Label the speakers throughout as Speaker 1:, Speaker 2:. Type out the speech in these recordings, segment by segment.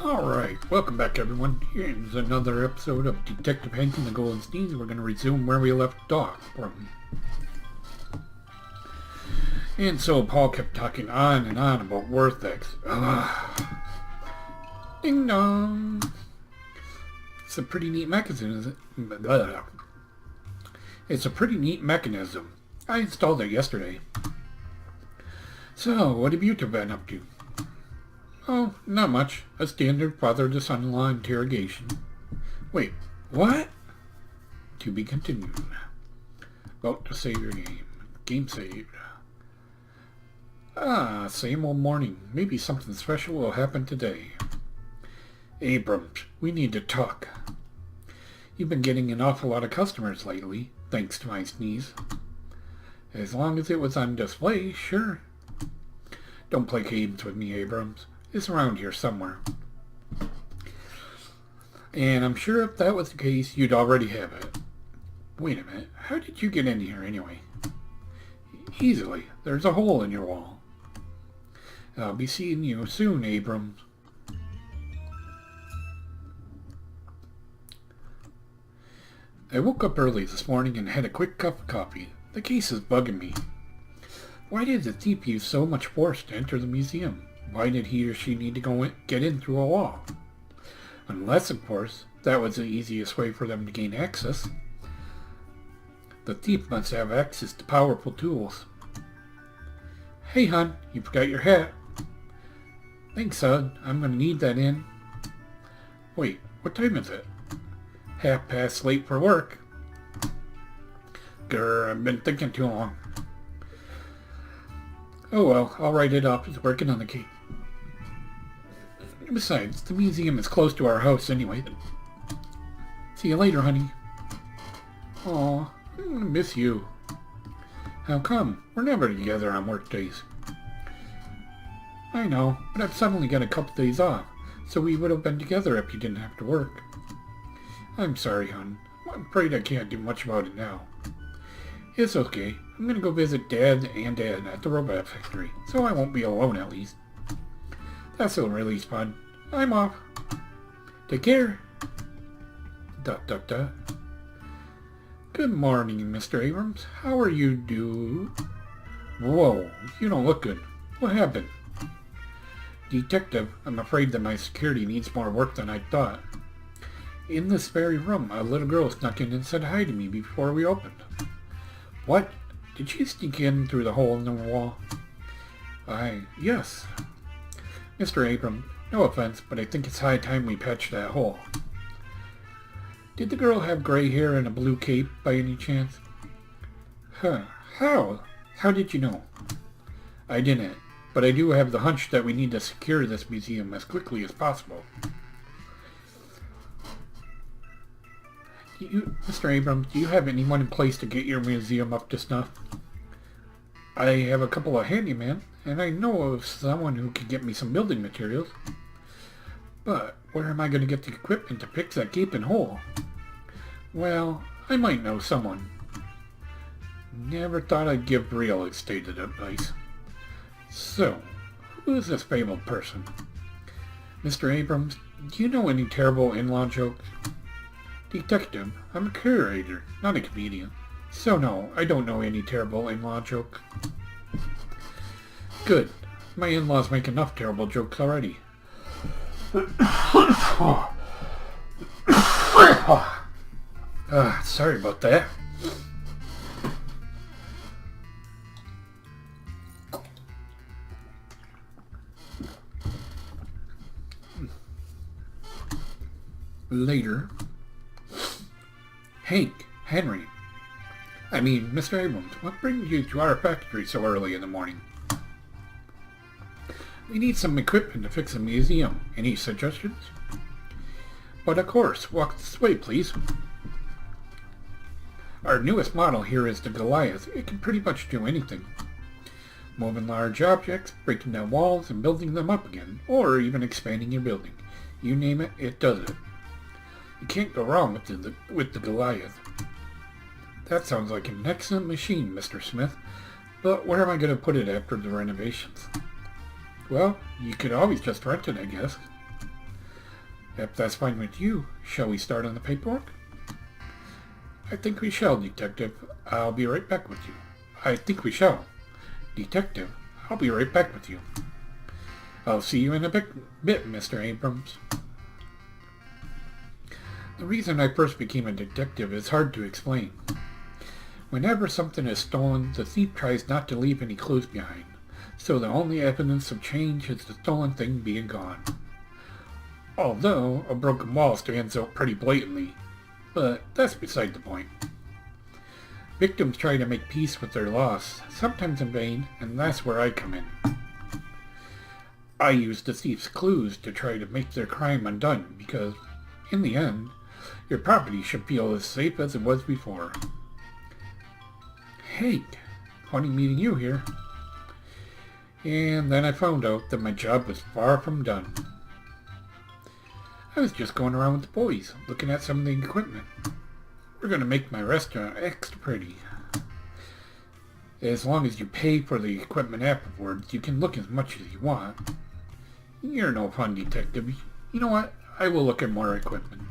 Speaker 1: Alright, welcome back everyone. Here's another episode of Detective Hank and the Golden Sneeze. We're going to resume where we left off from. And so Paul kept talking on and on about Worthex. Ding dong! It's a pretty neat mechanism, isn't it? It's a pretty neat mechanism. I installed it yesterday. So, what have you two been up to? Oh, not much. A standard father-to-son-in-law interrogation. Wait, what? To be continued. About to save your game. Game saved. Same old morning. Maybe something special will happen today. Abrams, we need to talk. You've been getting an awful lot of customers lately, thanks to my sneeze. As long as it was on display, sure. Don't play games with me, Abrams. It's around here somewhere. And I'm sure if that was the case, you'd already have it. Wait a minute. How did you get in here anyway? Easily. There's a hole in your wall. I'll be seeing you soon, Abrams. I woke up early this morning and had a quick cup of coffee. The case is bugging me. Why did the thief use so much force to enter the museum? Why did he or she need to get in through a wall? Unless, of course, that was the easiest way for them to gain access. The thief must have access to powerful tools. Hey, hon, you forgot your hat. Thanks, son. I'm going to need that in. Wait, what time is it? 1/2 late for work. Grr, I've been thinking too long. Oh well, I'll write it up. It's working on the cake. Besides, the museum is close to our house anyway. See you later, honey. Aw, I'm gonna miss you. How come? We're never together on work days. I know, but I've suddenly got a couple days off, so we would have been together if you didn't have to work. I'm sorry, hon. I'm afraid I can't do much about it now. It's okay. I'm gonna go visit Dad and Dad at the robot factory, so I won't be alone at least. That's a release fun. I'm off. Take care. ... Good morning, Mr. Abrams. How are you, dude? Whoa, you don't look good. What happened? Detective, I'm afraid that my security needs more work than I thought. In this very room, a little girl snuck in and said hi to me before we opened. What? Did she sneak in through the hole in the wall? Yes. Mr. Abrams, no offense, but I think it's high time we patch that hole. Did the girl have gray hair and a blue cape by any chance? Huh. How? How did you know? I didn't, but I do have the hunch that we need to secure this museum as quickly as possible. Mr. Abrams, do you have anyone in place to get your museum up to snuff? I have a couple of handymen, and I know of someone who can get me some building materials. But where am I going to get the equipment to fix that gaping hole? Well, I might know someone. Never thought I'd give real estate advice. So, who is this fabled person? Mr. Abrams, do you know any terrible in-law jokes? Detective, I'm a curator, not a comedian. So no, I don't know any terrible in-law jokes. Good. My in-laws make enough terrible jokes already. Sorry about that. Later. Hank, Henry. Mr. Abrams, what brings you to our factory so early in the morning? We need some equipment to fix a museum. Any suggestions? But of course, walk this way, please. Our newest model here is the Goliath. It can pretty much do anything. Moving large objects, breaking down walls and building them up again, or even expanding your building. You name it, it does it. You can't go wrong with the Goliath. That sounds like an excellent machine, Mr. Smith, but where am I going to put it after the renovations? Well, you could always just rent it, I guess. If that's fine with you, shall we start on the paperwork? I think we shall, Detective. I'll be right back with you. I think we shall. Detective, I'll be right back with you. I'll see you in a bit, Mr. Abrams. The reason I first became a detective is hard to explain. Whenever something is stolen, the thief tries not to leave any clues behind, so the only evidence of change is the stolen thing being gone. Although a broken wall stands out pretty blatantly, but that's beside the point. Victims try to make peace with their loss, sometimes in vain, and that's where I come in. I use the thief's clues to try to make their crime undone, because, in the end, your property should feel as safe as it was before. Hey, funny meeting you here. And then I found out that my job was far from done. I was just going around with the boys, looking at some of the equipment. We're going to make my restaurant extra pretty. As long as you pay for the equipment afterwards, you can look as much as you want. You're no fun, detective. You know what? I will look at more equipment.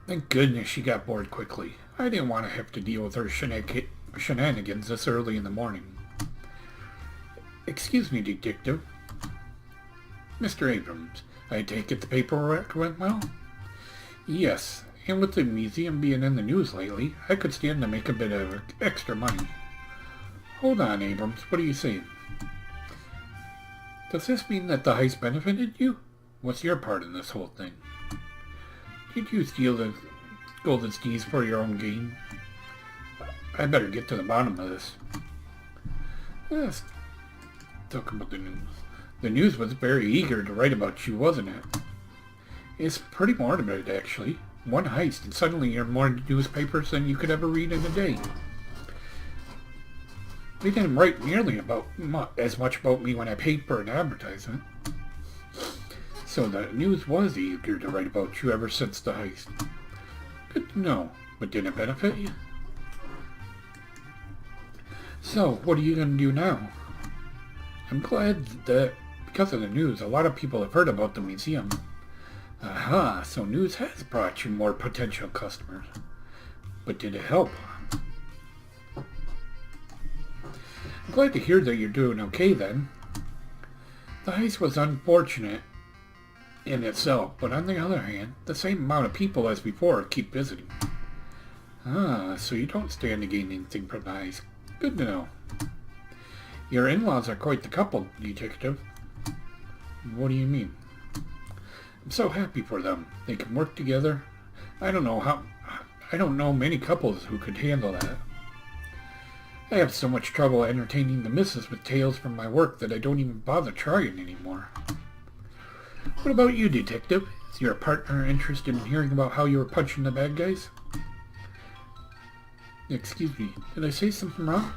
Speaker 1: Thank goodness she got bored quickly. I didn't want to have to deal with her shenanigans this early in the morning. Excuse me, detective. Mr. Abrams, I take it the paperwork went well? Yes, and with the museum being in the news lately, I could stand to make a bit of extra money. Hold on, Abrams, what are you saying? Does this mean that the heist benefited you? What's your part in this whole thing? Did you steal the golden skis for your own gain? I better get to the bottom of this. Let's talk about the news. The news was very eager to write about you, wasn't it? It's pretty morbid, actually. One heist, and suddenly you're more newspapers than you could ever read in a day. They didn't write nearly as much about me when I paid for an advertisement. So the news was eager to write about you ever since the heist. Good to know, but did it benefit you? So, what are you going to do now? I'm glad that, because of the news, a lot of people have heard about the museum. Aha, so news has brought you more potential customers. But did it help? I'm glad to hear that you're doing okay then. The heist was unfortunate in itself, but on the other hand, the same amount of people as before keep visiting. Ah, so you don't stand to gain anything from the heist. Good to know. Your in-laws are quite the couple, detective. What do you mean? I'm so happy for them. They can work together. I don't know many couples who could handle that. I have so much trouble entertaining the missus with tales from my work that I don't even bother trying anymore. What about you, detective? Is your partner interested in hearing about how you were punching the bad guys? Excuse me, did I say something wrong?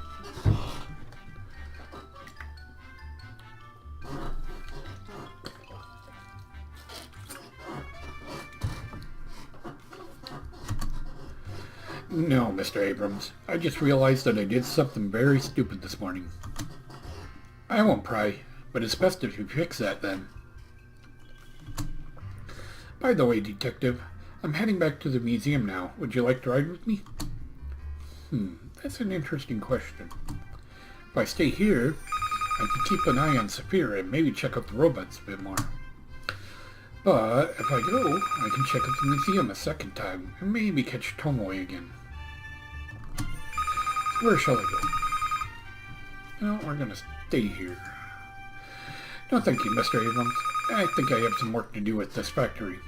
Speaker 1: No, Mr. Abrams. I just realized that I did something very stupid this morning. I won't pry, but it's best if you fix that then. By the way, detective, I'm heading back to the museum now. Would you like to ride with me? That's an interesting question. If I stay here, I can keep an eye on Saphira and maybe check out the robots a bit more. But if I go, I can check out the museum a second time and maybe catch Tomoe again. Where shall I go? No, we're gonna stay here. No, thank you, Mr. Abrams. I think I have some work to do with this factory.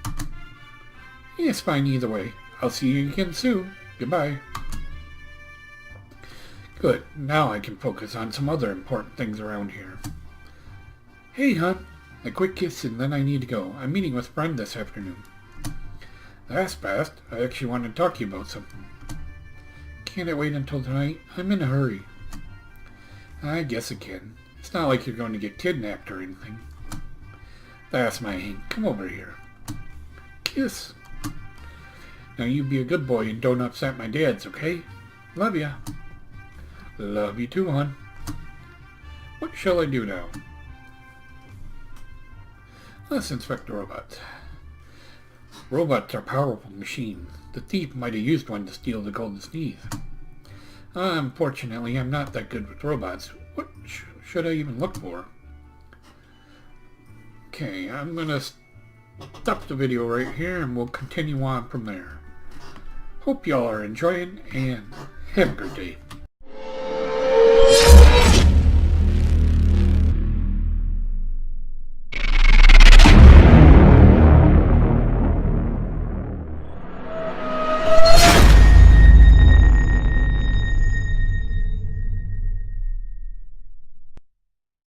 Speaker 1: It's fine either way. I'll see you again soon. Goodbye. Good. Now I can focus on some other important things around here. Hey, hon. A quick kiss and then I need to go. I'm meeting with a friend this afternoon. That's fast. I actually want to talk to you about something. Can't it wait until tonight? I'm in a hurry. I guess it can. It's not like you're going to get kidnapped or anything. That's my Hank. Come over here. Kiss. Now you be a good boy and don't upset my dads, okay? Love ya. Love you too, hon. What shall I do now? Let's inspect the robot. Robots are powerful machines. The thief might have used one to steal the golden sneeze. Unfortunately, I'm not that good with robots. What should I even look for? Okay, I'm gonna stop the video right here and we'll continue on from there. Hope y'all are enjoying and have a good day.